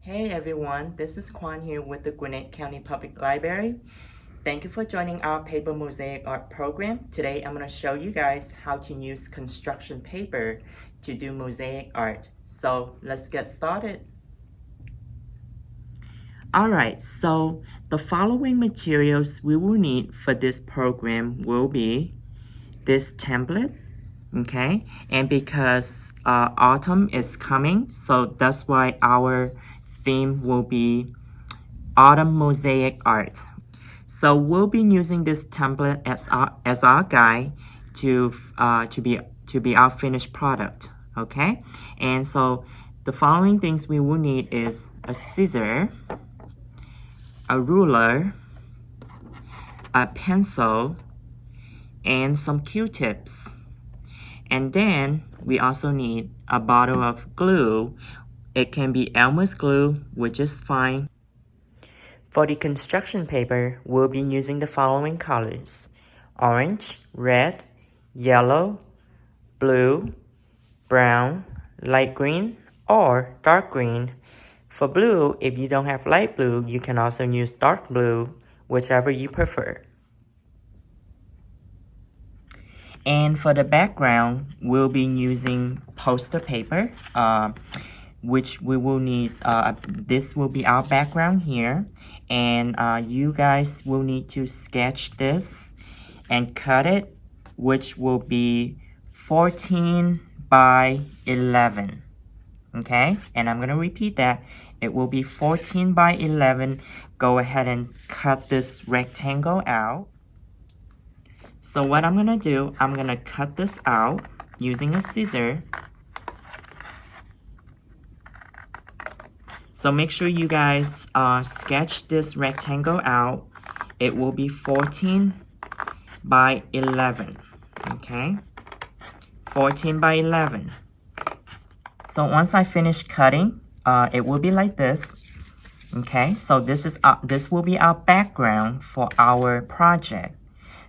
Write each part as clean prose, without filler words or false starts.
Hey everyone, this is Kwan here with the Gwinnett County Public Library. Thank you for joining our paper mosaic art program. Today I'm going to show you guys how to use construction paper to do mosaic art. So let's get started. Alright, so the following materials we will need for this program will be this template, okay? And because autumn is coming, so that's why our theme will be autumn mosaic art. So we'll be using this template as our guide to be our finished product, okay? And so the following things we will need is a scissor, a ruler, a pencil, and some Q-tips. And then we also need a bottle of glue. It can be Elmer's glue, which is fine. For the construction paper, we'll be using the following colors: orange, red, yellow, blue, brown, light green, or dark green. For blue, if you don't have light blue, you can also use dark blue, whichever you prefer. And for the background, we'll be using poster paper, which we will need. This will be our background here, and you guys will need to sketch this and cut it, which will be 14 by 11. Okay, and I'm gonna repeat that. It will be 14 by 11. Go ahead and cut this rectangle out. So what I'm gonna do, I'm gonna cut this out using a scissor. So make sure you guys sketch this rectangle out. It will be 14 by 11, okay? 14 by 11. So once I finish cutting, it will be like this, okay? So this will be our background for our project.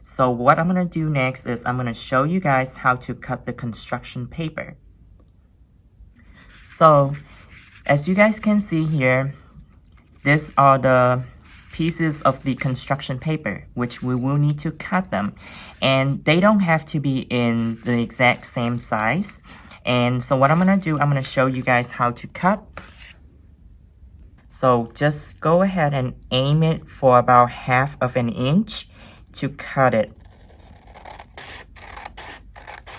So what I'm gonna do next is I'm gonna show you guys how to cut the construction paper. So as you guys can see here, these are the pieces of the construction paper, which we will need to cut them. And they don't have to be in the exact same size. And so what I'm gonna do, I'm gonna show you guys how to cut. So just go ahead and aim it for about 1/2 of an inch to cut it.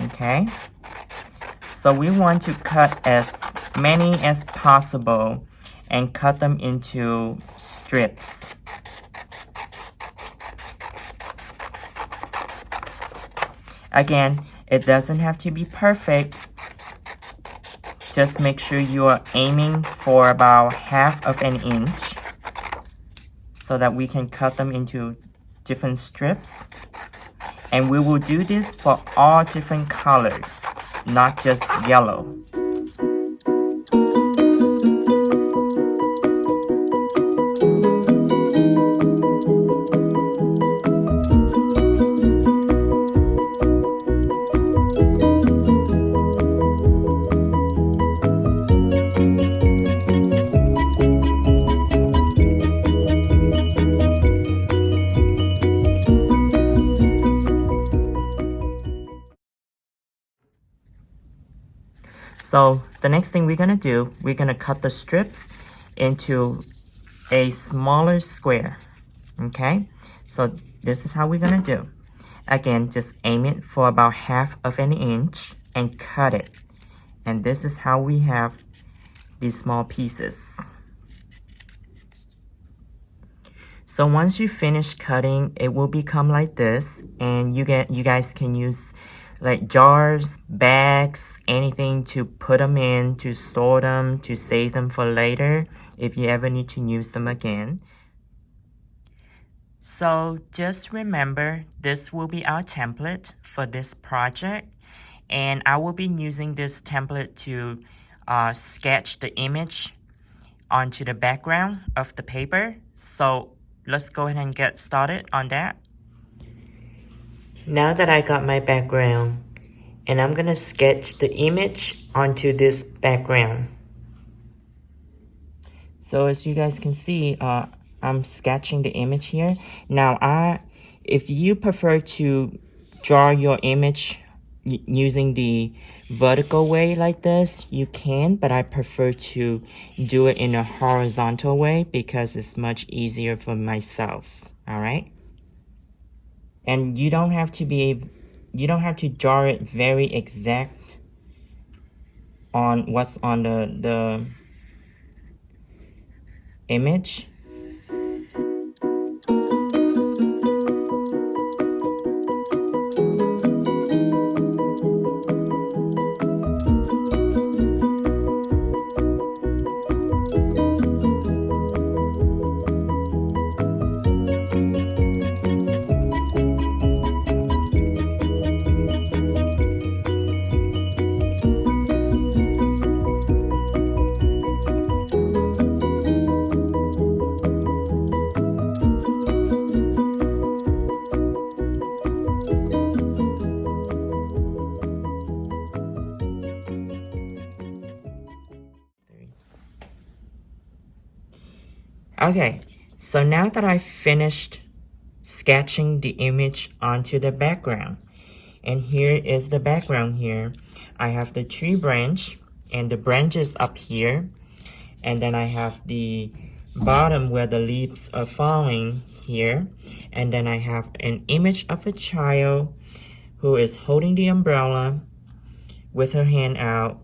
Okay, so we want to cut as many as possible and cut them into strips. Again, it doesn't have to be perfect. Just make sure you are aiming for about 1/2 of an inch so that we can cut them into different strips. And we will do this for all different colors, not just yellow. So the next thing we're gonna do, we're gonna cut the strips into a smaller square, okay? So this is how we're gonna do. Again, just aim it for about 1/2 of an inch and cut it. And this is how we have these small pieces. So once you finish cutting, it will become like this, and you guys can use like jars, bags, anything to put them in, to store them, to save them for later if you ever need to use them again. So just remember, this will be our template for this project, and I will be using this template to sketch the image onto the background of the paper. So let's go ahead and get started on that. Now that I got my background, and I'm gonna sketch the image onto this background. So as you guys can see, I'm sketching the image here. Now, if you prefer to draw your image using the vertical way like this, you can, but I prefer to do it in a horizontal way because it's much easier for myself. All right. And you don't have to draw it very exact on what's on the image. Okay, so now that I finished sketching the image onto the background, and here is the background here. I have the tree branch and the branches up here, and then I have the bottom where the leaves are falling here, and then I have an image of a child who is holding the umbrella with her hand out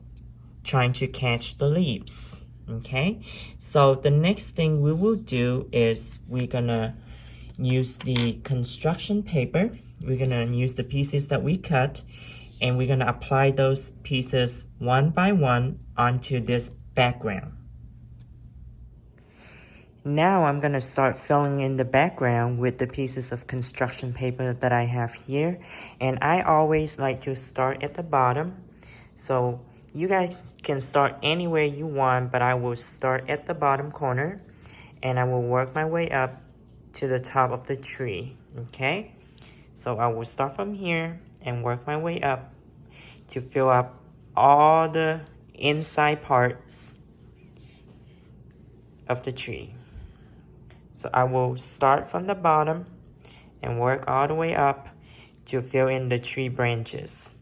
trying to catch the leaves. Okay, so the next thing we will do is we're gonna use the construction paper. We're gonna use the pieces that we cut, and we're gonna apply those pieces one by one onto this background. Now I'm gonna start filling in the background with the pieces of construction paper that I have here, and I always like to start at the bottom. So you guys can start anywhere you want, but I will start at the bottom corner and I will work my way up to the top of the tree. Okay, so I will start from here and work my way up to fill up all the inside parts of the tree. So I will start from the bottom and work all the way up to fill in the tree branches.